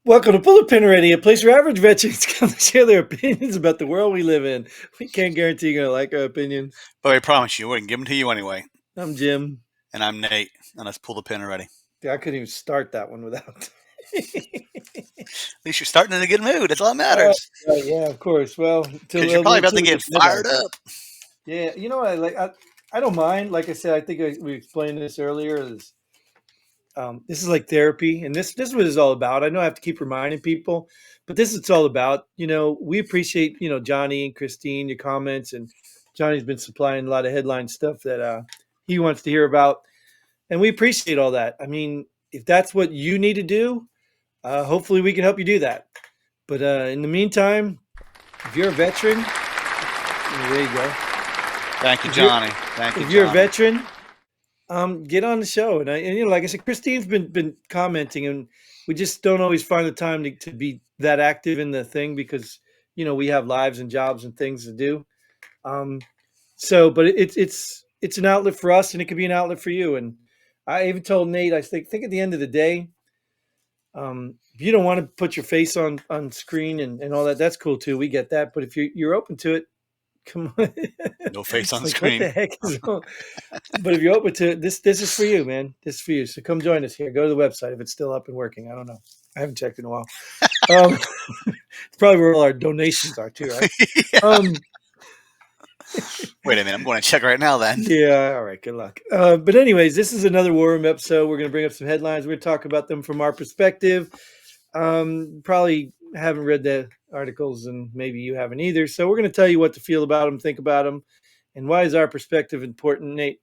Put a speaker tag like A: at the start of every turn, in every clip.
A: Welcome to Pull a Pin Already, a place where average veterans come to share their opinions about the world we live in. We can't guarantee you're going to like our opinions.
B: But I promise you, we're going to give them to you anyway.
A: I'm Jim.
B: And I'm Nate. And let's pull the pin already.
A: Yeah, I couldn't even start that one without.
B: At least you're starting in a good mood. That's all that matters.
A: Yeah, of course. Well,
B: because you're probably about to get fired up.
A: Yeah, you know what I like? I don't mind. Like I said, I think we explained this earlier. This is like therapy, and this is what it's all about. I know I have to keep reminding people, but this is what it's all about. You know, we appreciate, Johnny and Christine, your comments, and Johnny's been supplying a lot of headline stuff that he wants to hear about, and we appreciate all that. I mean, if that's what you need to do, hopefully we can help you do that. But in the meantime, if you're a veteran, there you go.
B: Thank you, Johnny.
A: If you're a veteran, get on the show. And like I said, Christine's been commenting, and we just don't always find the time to be that active in the thing because, we have lives and jobs and things to do. But it's an outlet for us, and it could be an outlet for you. And I even told Nate, I think at the end of the day, if you don't want to put your face on screen and all that, that's cool too. We get that. But if you're open to it, come on.
B: No face on screen.
A: What the heck is wrong? But if you're open to it, this is for you, man. This is for you. So come join us here. Go to the website if it's still up and working. I don't know. I haven't checked in a while. It's probably where all our donations are too, right?
B: Wait a minute. I'm going to check right now then.
A: Yeah. All right. Good luck. But anyways, this is another War Room episode. We're going to bring up some headlines. We're going to talk about them from our perspective. Probably haven't read the articles, and maybe you haven't either. So we're going to tell you what to feel about them, think about them, and why is our perspective important, Nate?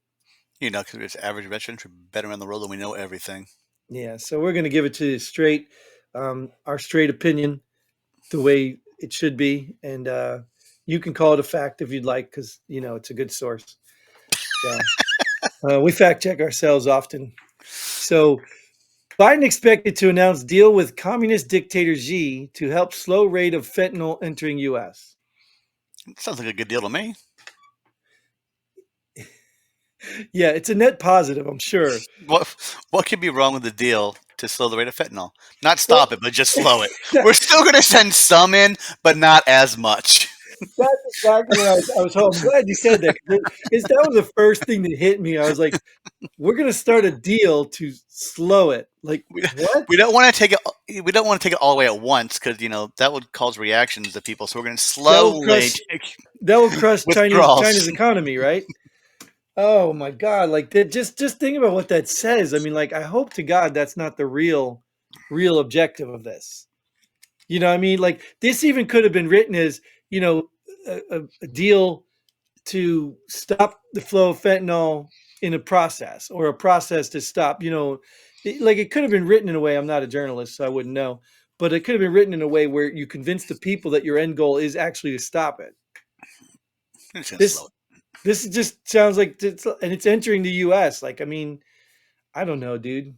B: Because it's average veterans, we're better around the world and we know everything.
A: Yeah, so we're going to give it to you straight, our straight opinion, the way it should be, and you can call it a fact if you'd like, because it's a good source. So, we fact check ourselves often. So, Biden expected to announce deal with Communist Dictator Xi to help slow rate of fentanyl entering U.S.
B: Sounds like a good deal to me.
A: Yeah, it's a net positive, I'm sure.
B: What could be wrong with the deal to slow the rate of fentanyl? Not stop it, but just slow it. We're still going to send some in, but not as much.
A: That's exactly what I was hoping. I'm glad you said that. That was the first thing that hit me. I was like, we're going to start a deal to slow it. Like, what?
B: We don't want to take it. We don't want to take it all the way at once because that would cause reactions to people. So we're going to slowly.
A: That will crush China's economy, right? Oh my God! Like that. Just think about what that says. I mean, like, I hope to God that's not the real objective of this. You know what I mean? Like, this even could have been written as, a deal to stop the flow of fentanyl in a process, or a process to stop, it could have been written in a way. I'm not a journalist, so I wouldn't know, but it could have been written in a way where you convince the people that your end goal is actually to stop it. This just sounds like it's entering the U.S. Like, I mean, I don't know, dude.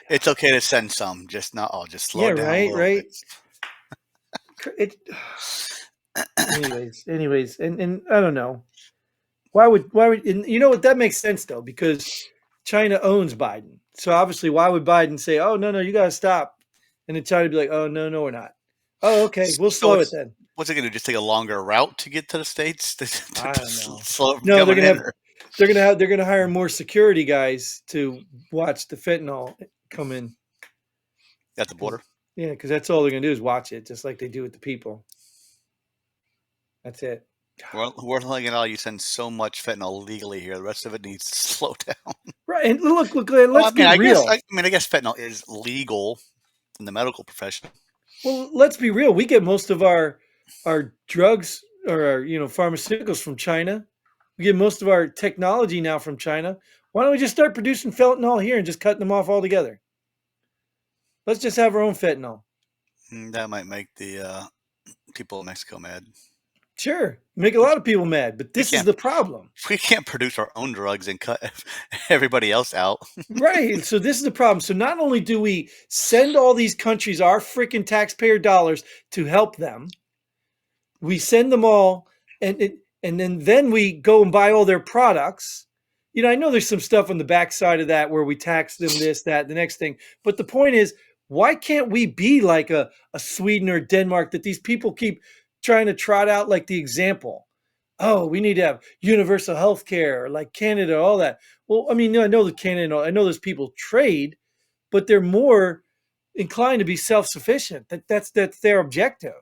B: It's okay to send some, just not all. Just slow it down.
A: Right. Anyways, and I don't know. Why would and you know what, that makes sense though, because China owns Biden. So obviously, why would Biden say, "Oh no, you got to stop," and then China be like, "Oh no, we're not." Oh, okay, we'll slow it then.
B: What's it going to do? Just take a longer route to get to the States?
A: I don't know. No, they're gonna hire more security guys to watch the fentanyl come in
B: at the border.
A: Yeah, because that's all they're gonna do is watch it, just like they do with the people. That's it.
B: We're only going to allow you send so much fentanyl legally here. The rest of it needs to slow down.
A: Right, and look, let's be real.
B: I guess fentanyl is legal in the medical profession.
A: Well, let's be real. We get most of our drugs or our, pharmaceuticals from China. We get most of our technology now from China. Why don't we just start producing fentanyl here and just cutting them off altogether? Let's just have our own fentanyl.
B: That might make the people in Mexico mad.
A: Sure, make a lot of people mad, but this is the problem.
B: We can't produce our own drugs and cut everybody else out.
A: Right, so this is the problem. So not only do we send all these countries our freaking taxpayer dollars to help them, we send them all, and then we go and buy all their products. I know there's some stuff on the backside of that where we tax them this, that, the next thing. But the point is, Why can't we be like a Sweden or Denmark that these people keep trying to trot out like the example? Oh, we need to have universal health care like Canada, all that. Well, I mean, I know the Canada, I know those people trade, but they're more inclined to be self-sufficient. That's their objective.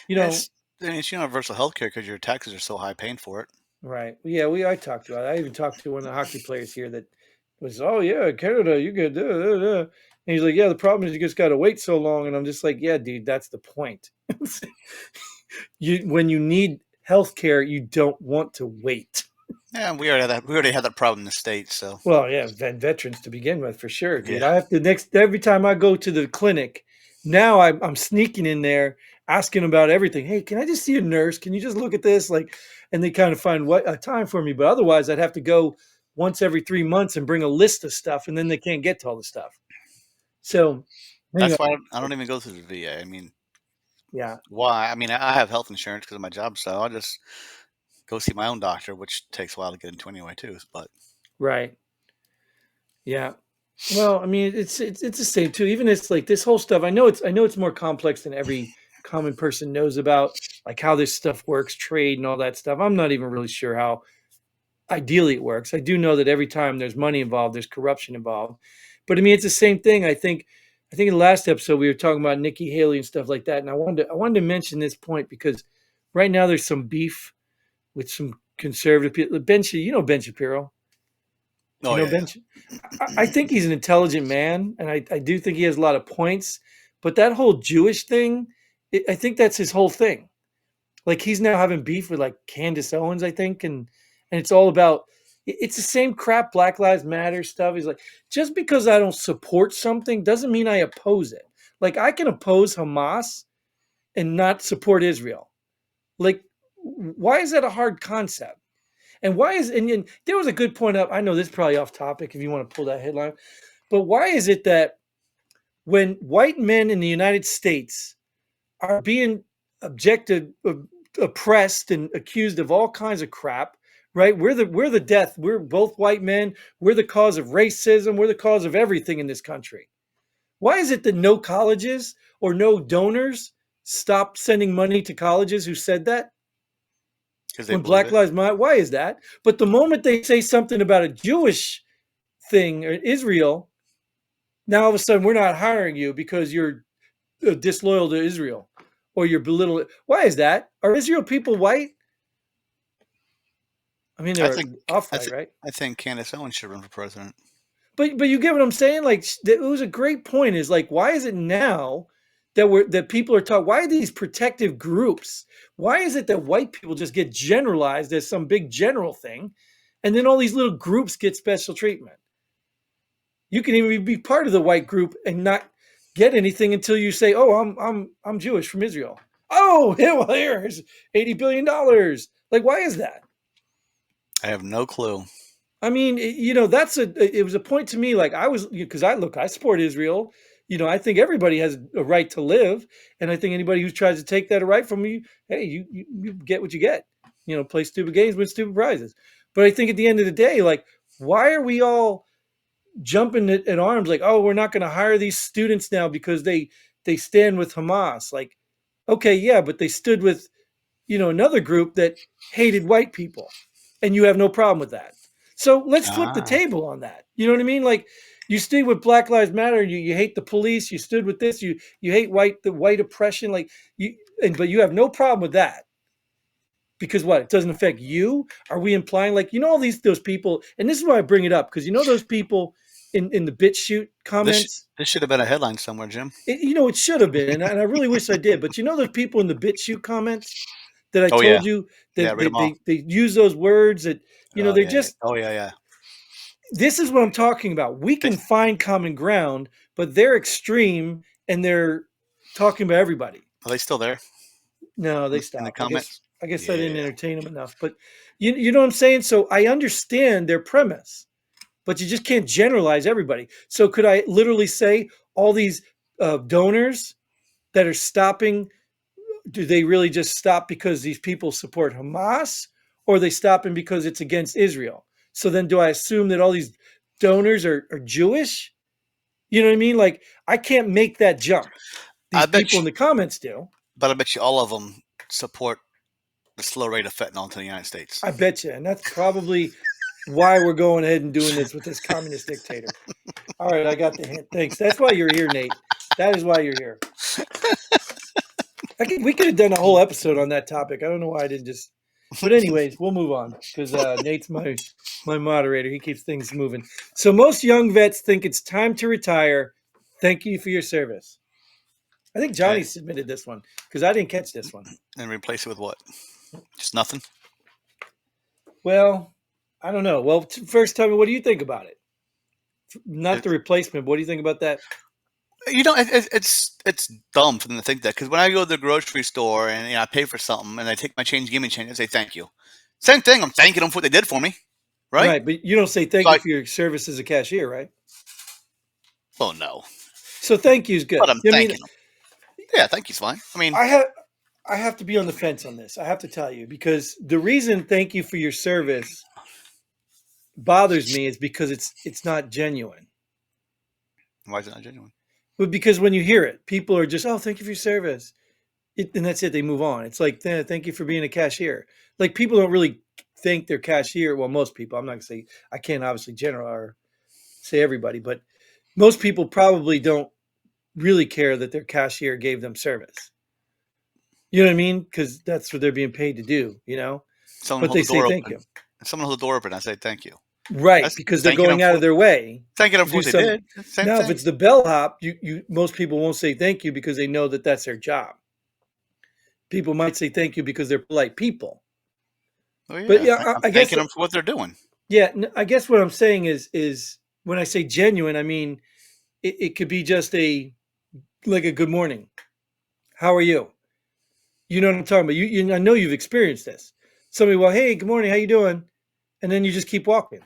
A: You know,
B: It's universal health care because your taxes are so high paying for it.
A: right. Yeah, I talked to I even talked to one of the hockey players here that was, oh yeah, Canada, you could And he's like, yeah, the problem is you just gotta wait so long. And I'm just like, yeah, dude, that's the point. When you need health care, you don't want to wait.
B: Yeah, we already had that problem in the States, so
A: Well, yeah, veterans to begin with, for sure, dude.
B: yeah.
A: I have to every time I go to the clinic, now I'm sneaking in there asking about everything. Hey, can I just see a nurse? Can you just look at this? Like, and they kind of find what a time for me. But otherwise, I'd have to go once every 3 months and bring a list of stuff, and then they can't get to all the stuff. So, anyway,
B: That's why I don't even go through the VA. I mean,
A: yeah,
B: why? I mean, I have health insurance because of my job, so I'll just go see my own doctor, which takes a while to get into anyway, too. But
A: right, yeah. Well, I mean, it's the same too. Even it's like this whole stuff. I know it's more complex than every common person knows about, like how this stuff works, trade and all that stuff. I'm not even really sure how ideally it works. I do know that every time there's money involved, there's corruption involved. But I mean, it's the same thing. I think in the last episode we were talking about Nikki Haley and stuff like that, and I wanted to mention this point because right now there's some beef with some conservative people. Ben Shapiro. Do
B: oh
A: you know
B: yeah,
A: Ben?
B: yeah.
A: I think he's an intelligent man, and I do think he has a lot of points. But that whole Jewish thing, I think that's his whole thing. Like he's now having beef with like Candace Owens, I think, and it's all about. It's the same crap, Black Lives Matter stuff. He's like, just because I don't support something doesn't mean I oppose it. Like I can oppose Hamas and not support Israel. Like, why is that a hard concept? And why is and there was a good point up. I know this is probably off topic if you want to pull that headline, but why is it that when white men in the United States are being objected, oppressed, and accused of all kinds of crap, right? We're the death. We're both white men. We're the cause of racism. We're the cause of everything in this country. Why is it that no colleges or no donors stop sending money to colleges who said that?
B: Because they
A: When
B: believe
A: Black
B: it.
A: Lives Matter, why is that? But the moment they say something about a Jewish thing or Israel, now all of a sudden we're not hiring you because you're disloyal to Israel or you're belittling. Why is that? Are Israel people white? I mean,
B: I
A: they're
B: think
A: off
B: I
A: white,
B: think
A: right?
B: I think Candace Owens should run for president.
A: But you get what I'm saying? Like it was a great point. Is like why is it now that people are talking? Why are these protective groups? Why is it that white people just get generalized as some big general thing, and then all these little groups get special treatment? You can even be part of the white group and not get anything until you say, "Oh, I'm Jewish from Israel." Oh, yeah, well, here's $80 billion. Like, why is that?
B: I have no clue.
A: I mean, it was a point to me. Like I was because I support Israel. I think everybody has a right to live, and I think anybody who tries to take that right from you, hey, you get what you get. Play stupid games, win stupid prizes. But I think at the end of the day, like, why are we all jumping at arms like, oh, we're not going to hire these students now because they stand with Hamas? Like, okay, yeah, but they stood with another group that hated white people, and you have no problem with that. So let's flip the
B: Ah,
A: table on that. You know what I mean? Like you stood with Black Lives Matter, you hate the police, you stood with this, you hate the white oppression, like but you have no problem with that because what? It doesn't affect you. Are we implying like all those people? And this is why I bring it up because those people in the BitChute comments.
B: this should have been a headline somewhere, Jim.
A: It should have been, and I really wish I did. But those people in the BitChute comments that I
B: Oh yeah,
A: told you
B: yeah.
A: that
B: Read them all.
A: they use those words that
B: Oh
A: they're
B: yeah, yeah.
A: just.
B: Oh yeah, yeah.
A: This is what I'm talking about. We
B: They,
A: can find common ground, but they're extreme and they're talking about everybody.
B: are they still there
A: No, they
B: in the
A: stopped.
B: comments?
A: I guess I didn't
B: Yeah.
A: entertain them enough. But you know what I'm saying? So I understand their premise, but you just can't generalize everybody. So could I literally say all these donors that are stopping, do they really just stop because these people support Hamas, or are they stopping because it's against Israel? So then do I assume that all these donors are Jewish? You know what I mean? Like, I can't make that jump.
B: I
A: These
B: bet
A: people in
B: you,
A: the comments do.
B: but I bet you all of them support the slow rate of fentanyl to the United States.
A: I bet you. And that's probably why we're going ahead and doing this with this communist dictator. All right, I got the hint. Thanks. That's why you're here, Nate. That is why you're here. We could have done a whole episode on that topic. I don't know why I didn't just. But anyways, we'll move on because Nate's my moderator. He keeps things moving. So most young vets think it's time to retire. Thank you for your service. I think Johnny
B: Okay.
A: submitted this one because I didn't catch this one.
B: And replace it with what? Just nothing?
A: Well, I don't know. Well, first, tell me, what do you think about it? Not the replacement. What do you think about that?
B: You know, it's dumb for them to think that, because when I go to the grocery store and I pay for something and they take my change, give me change, I say thank you. Same thing. I'm thanking them for what they did for me, right?
A: Right, but you don't say thank you for your service as a cashier, right?
B: Oh no.
A: So thank you is good.
B: But I'm thanking them. Yeah, thank you's fine. I mean,
A: I have to be on the fence on this. I have to tell you, because the reason thank you for your service bothers me is because it's not genuine.
B: why is it not genuine?
A: But because when you hear it, people are just, oh, thank you for your service. And that's it. They move on. It's like, thank you for being a cashier. Like, people don't really thank their cashier. Well, most people, I'm not going to say, I can't obviously general or say everybody, but most people probably don't really care that their cashier gave them service. You know what I mean? Because that's what they're being paid to do,
B: Someone
A: but they
B: holds the
A: say
B: door
A: thank
B: open.
A: you.
B: If someone holds the door open, I say thank you.
A: Right,
B: That's
A: because they're
B: thanking them
A: going out of their way.
B: Thanking them
A: to
B: for what
A: do
B: they
A: something.
B: did. Same
A: Now,
B: thing.
A: if it's the bellhop, you most people won't say thank you because they know that that's their job. People might say thank you because they're polite people.
B: Oh, yeah.
A: But yeah,
B: I'm
A: I guess
B: thanking them for what they're doing.
A: yeah, I guess what I'm saying is when I say genuine, I mean it could be just like a good morning. How are you? You know what I'm talking about. I know you've experienced this. Somebody, well, hey, good morning, how you doing? And then you just keep walking.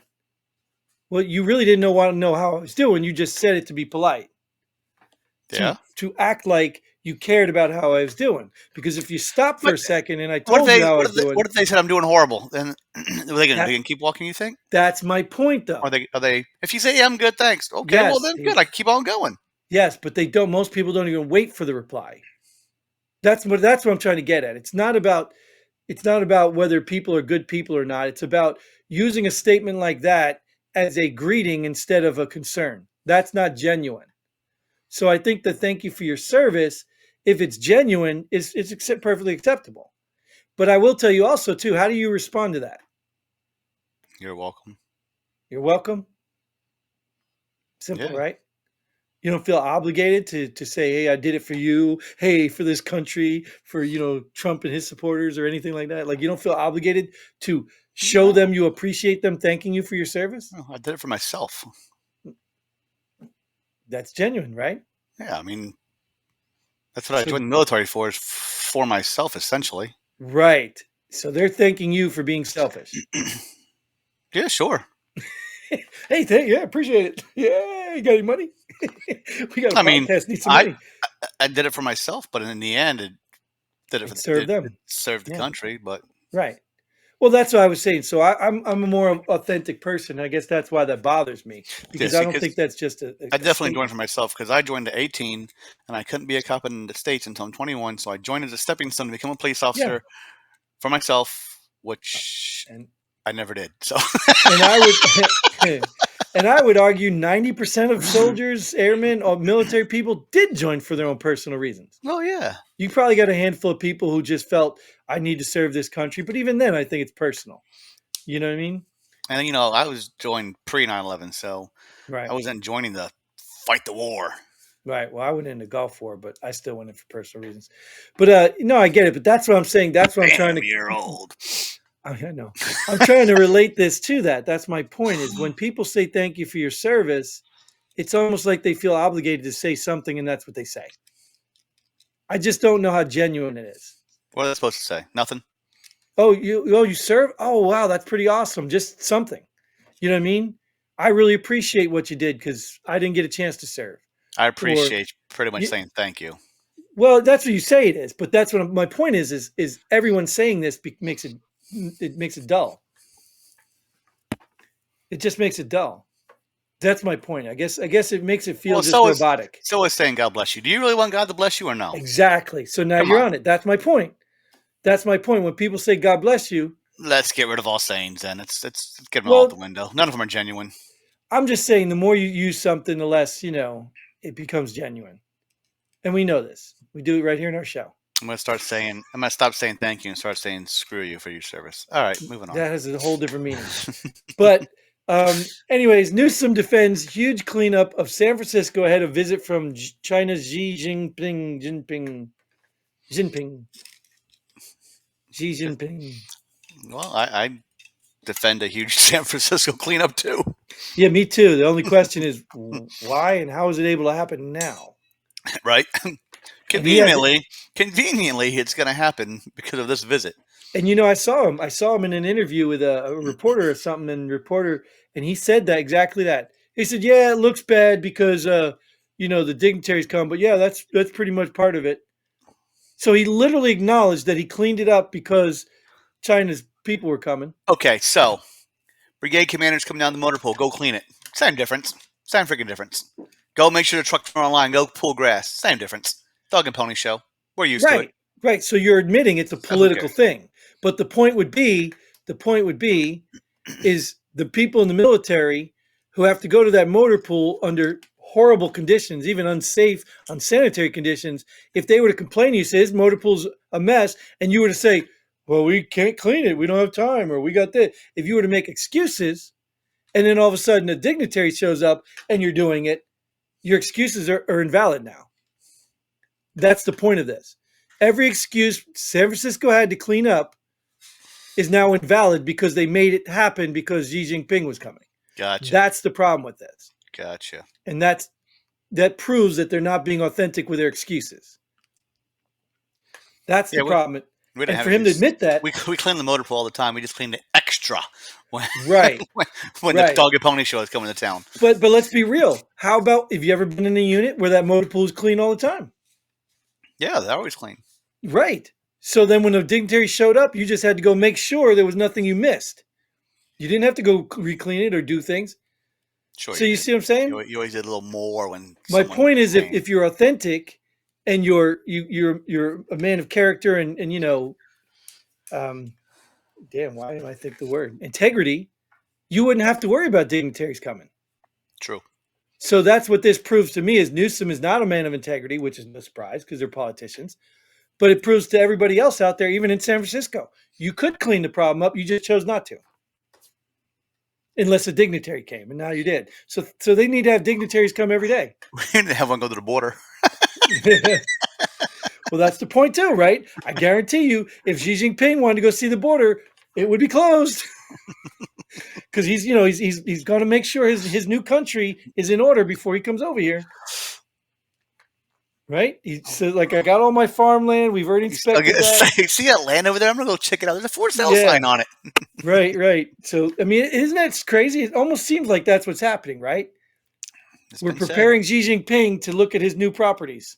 A: Well, you really didn't want to know how I was doing. You just said it to be polite.
B: Yeah.
A: To act like you cared about how I was doing. Because if you stop for
B: But
A: a second and I
B: what if
A: told you
B: they
A: how I
B: what
A: was
B: if they,
A: doing,
B: what if they said I'm doing horrible? Then are they
A: that,
B: gonna keep walking? You think?
A: that's my point, though.
B: Are they? If you say yeah, I'm good, thanks. Okay, well
A: Yes,
B: then good. I keep on going.
A: yes, but they don't. Most people don't even wait for the reply. That's what I'm trying to get at. It's not about whether people are good people or not. It's about using a statement like that as a greeting instead of a concern. That's not genuine. So I think the thank you for your service, if it's genuine, is perfectly acceptable. But I will tell you also too, how do you respond to that?
B: You're welcome.
A: You're welcome. Simple,
B: Yeah.
A: right? You don't feel obligated to say, hey, I did it for you. Hey, for this country, for Trump and his supporters or anything like that. Like, you don't feel obligated to show them you appreciate them thanking you for your service.
B: No, I did it for myself.
A: That's genuine, right?
B: Yeah, I mean that's what I
A: So
B: joined the military for, is for myself essentially.
A: right. So they're thanking you for being selfish.
B: Yeah, sure.
A: Hey, yeah, appreciate it. Yeah, you got any money? We got a
B: I mean,
A: podcast. Need some
B: I
A: money.
B: I did it for myself, but in the end,
A: It served
B: it
A: them.
B: served the
A: Yeah,
B: country. But
A: right. Well, that's what I was saying. So I'm a more authentic person. I guess that's why that bothers me,
B: yeah,
A: because I
B: see,
A: don't think
B: because
A: that's just
B: I
A: a
B: definitely joined
A: statement.
B: for myself, because I joined at 18 and I couldn't be a cop in the States until I'm 21. So I joined as a stepping stone to become a police
A: Yeah,
B: officer for myself, which
A: and
B: I never did. So,
A: and I would and I would argue 90% of soldiers, airmen, or military people did join for their own personal reasons.
B: oh, yeah.
A: You probably got a handful of people who just felt I need to serve this country, but even then, I think it's personal. You know what I mean?
B: And, I was joined pre 9/11, so I
A: Right.
B: wasn't joining the fight the war.
A: Right. Well, I went into Gulf War, but I still went in for personal reasons. But no, I get it. But that's what I'm saying. That's what I'm trying
B: Damn,
A: to.
B: you're old.
A: I know. I'm trying to relate this to that. That's my point. Is when people say thank you for your service, it's almost like they feel obligated to say something, and that's what they say. I just don't know how genuine it is.
B: What are they supposed to say? Nothing.
A: Oh, you serve? Oh, wow, that's pretty awesome. Just something. You know what I mean? I really appreciate what you did because I didn't get a chance to serve.
B: I
A: Or
B: appreciate pretty much
A: you,
B: saying thank you.
A: well, that's what you say it is, but that's what my point is everyone saying this makes it dull. It just makes it dull. That's my point. I guess it makes it feel
B: Well,
A: just robotic.
B: so is saying God bless you. Do you really want God to bless you or no?
A: Exactly. So now
B: Come
A: you're
B: on.
A: on it. That's my point. That's my point. When people say God bless you,
B: Let's get rid of all sayings then. Let's get them all out the
A: well,
B: window. None of them are genuine.
A: I'm just saying the more you use something, the less, it becomes genuine. And we know this. We do it right here in our show.
B: I'm gonna stop saying thank you and start saying screw you for your service. All right, moving on.
A: That has a whole different meaning. But anyways, Newsom defends huge cleanup of San Francisco ahead of visit from China's Jinping. Xi Jinping.
B: Well, I defend a huge San Francisco cleanup too.
A: Yeah, me too. The only question is why and how is it able to happen now?
B: Right?
A: And he had,
B: Conveniently, it's going to happen because of this visit.
A: and I saw him. I saw him in an interview with a reporter or something, and he said that exactly that. He said, "Yeah, it looks bad because the dignitaries come, but yeah, that's pretty much part of it." So he literally acknowledged that he cleaned it up because China's people were coming.
B: Okay, so brigade commanders come down the motor pool. Go clean it. Same difference. Same freaking difference. Go make sure the trucks are online. Go pull grass. Same difference. Dog and pony show. We're used to it.
A: Right. So you're admitting it's a political thing. But the point would be is the people in the military who have to go to that motor pool under horrible conditions, even unsafe, unsanitary conditions. If they were to complain, you say, this motor pool's a mess, and you were to say, well, we can't clean it, we don't have time, or we got this. If you were to make excuses, and then all of a sudden a dignitary shows up and you're doing it, your excuses are invalid now. That's the point of this. Every excuse San Francisco had to clean up is now invalid because they made it happen because Xi Jinping was coming.
B: Gotcha.
A: That's the problem with this.
B: Gotcha.
A: And that proves that they're not being authentic with their excuses. That's the problem. And for him to admit that,
B: we clean the motor pool all the time. We just clean the extra when
A: when
B: the dog and pony show is coming to town.
A: But let's be real. How about, have you ever been in a unit where that motor pool is clean all the time?
B: Yeah, they're always clean.
A: Right. So then when a dignitary showed up, you just had to go make sure there was nothing you missed. You didn't have to go re-clean it or do things.
B: Sure.
A: So you see what I'm saying?
B: You always did a little more when.
A: My point is, if you're authentic and you're a man of character and why do I think the word integrity, you wouldn't have to worry about dignitaries coming.
B: True.
A: So that's what this proves to me is Newsom is not a man of integrity, which is no surprise because they're politicians. But it proves to everybody else out there, even in San Francisco, you could clean the problem up. You just chose not to. Unless a dignitary came, and now you did. So they need to have dignitaries come every day.
B: We need to have one go to the border.
A: Well, that's the point too, right? I guarantee you, if Xi Jinping wanted to go see the border, it would be closed. Because he's going to make sure his new country is in order before he comes over here. Right? He says, like, I got all my farmland. We've already inspected that.
B: See that land over there? I'm going to go check it out. There's a for sale sign on it.
A: Right. So, I mean, isn't that crazy? It almost seems like that's what's happening, right? We're preparing Xi Jinping to look at his new properties.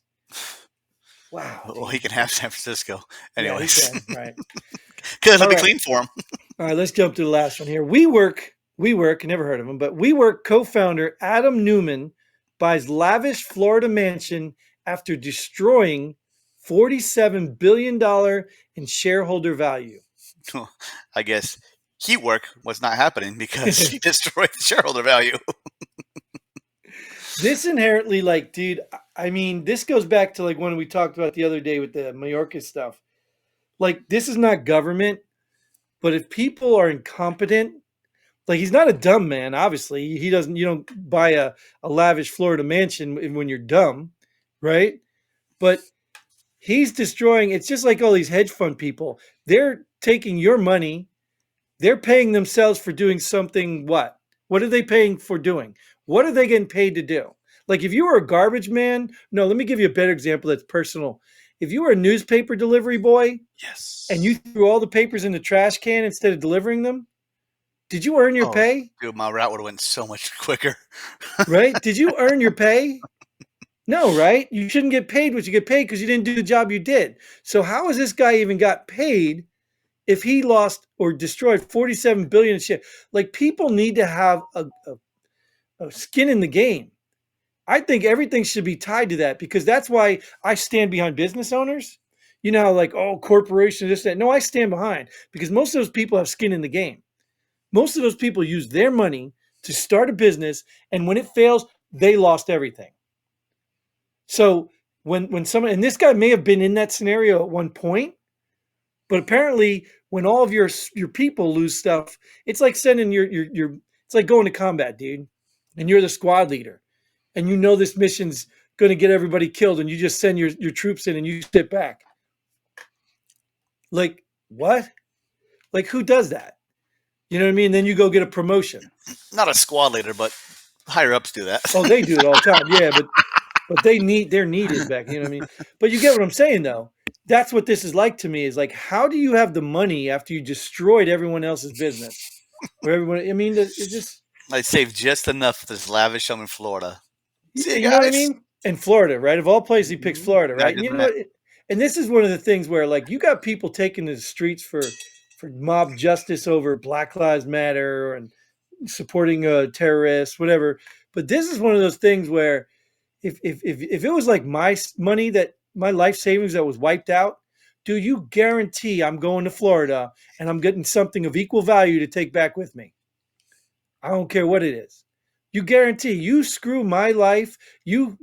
A: Wow.
B: Well, he can have San Francisco. Anyways.
A: Yeah, he can, right.
B: Because it'll be clean for him.
A: All right, let's jump to the last one here. WeWork, never heard of him, but WeWork co-founder Adam Newman buys lavish Florida mansion after destroying $47 billion in shareholder value.
B: I guess heat work was not happening because he destroyed the shareholder value.
A: This inherently, like, dude, I mean, this goes back to like when we talked about the other day with the Mayorkas stuff. Like, this is not government, but if people are incompetent, like, he's not a dumb man, obviously. You don't buy a lavish Florida mansion when you're dumb, right? But he's destroying, it's just like all these hedge fund people. They're taking your money, they're paying themselves for doing something. What are they paying for doing? What are they getting paid to do? Like, if you were a garbage man, no, let me give you a better example that's personal. If you were a newspaper delivery boy,
B: yes,
A: and you threw all the papers in the trash can instead of delivering them, did you earn your pay?
B: Dude, my route would have went so much quicker.
A: Right? Did you earn your pay? No, right? You shouldn't get paid what you get paid because you didn't do the job you did. So how has this guy even got paid if he lost or destroyed $47 billion in shit? Like, people need to have skin in the game. I think everything should be tied to that because that's why I stand behind business owners. You know, like, oh, corporation, this, that. No, I stand behind because most of those people have skin in the game. Most of those people use their money to start a business, and when it fails, they lost everything. So when someone, and this guy may have been in that scenario at one point, but apparently when all of your people lose stuff, it's like sending it's like going to combat, dude, and you're the squad leader, and you know this mission's going to get everybody killed, and you just send your troops in and you sit back. Like, what? Like, who does that? You know what I mean? Then you go get a promotion.
B: Not a squad leader, but higher ups do that.
A: Oh, they do it all the time. Yeah, but they're needed back. You know what I mean? But you get what I'm saying, though. That's what this is like to me. Is like, how do you have the money after you destroyed everyone else's business? Where everyone, I mean, it's just.
B: I saved just enough for this lavish home in Florida.
A: You know what I mean? In Florida, right? Of all places, he picks Florida, right? And you know what? And this is one of the things where, like, you got people taking to the streets for mob justice over Black Lives Matter and supporting terrorists, whatever. But this is one of those things where if it was like my money, that my life savings that was wiped out, dude, you guarantee I'm going to Florida and I'm getting something of equal value to take back with me. I don't care what it is. You guarantee you screw my life, you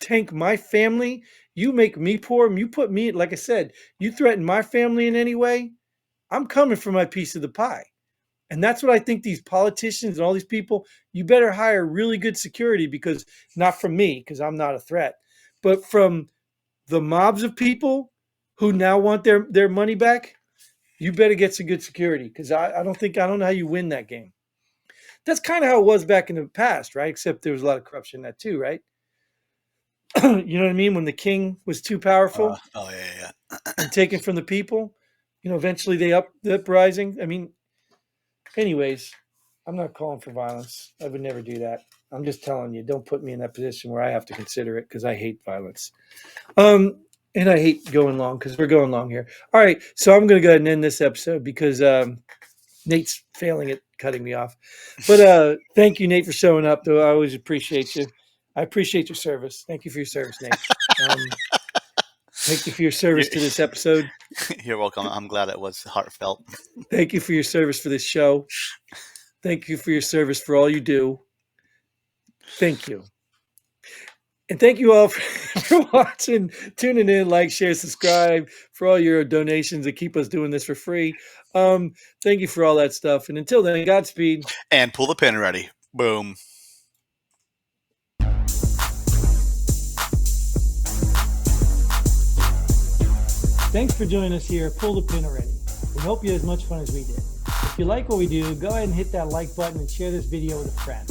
A: tank my family, you make me poor, you put me, like I said, you threaten my family in any way, I'm coming for my piece of the pie. And that's what I think these politicians and all these people, you better hire really good security, because not from me, because I'm not a threat, but from the mobs of people who now want their money back. You better get some good security, because I don't know how you win that game. That's kind of how it was back in the past, right? Except there was a lot of corruption in that too, right? You know what I mean? When the king was too powerful, and taken from the people, you know, eventually the uprising. I mean, anyways, I'm not calling for violence. I would never do that. I'm just telling you, don't put me in that position where I have to consider it, because I hate violence. And I hate going long, because we're going long here. All right, so I'm going to go ahead and end this episode because Nate's failing at cutting me off. But thank you, Nate, for showing up, though. I always appreciate you. I appreciate your service. Thank you for your service, Nate. Thank you for your service to this episode.
B: You're welcome. I'm glad it was heartfelt.
A: Thank you for your service for this show. Thank you for your service for all you do. Thank you. And thank you all for watching, tuning in, like, share, subscribe, for all your donations that keep us doing this for free. Thank you for all that stuff. And until then, Godspeed.
B: And pull the pin ready. Boom.
A: Thanks for joining us here. Pull the pin already. We hope you had as much fun as we did. If you like what we do, go ahead and hit that like button and share this video with a friend.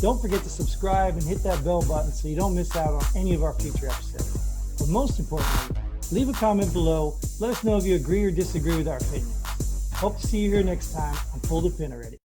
A: Don't forget to subscribe and hit that bell button so you don't miss out on any of our future episodes. But most importantly, leave a comment below. Let us know if you agree or disagree with our opinions. Hope to see you here next time on Pull the Pin Already.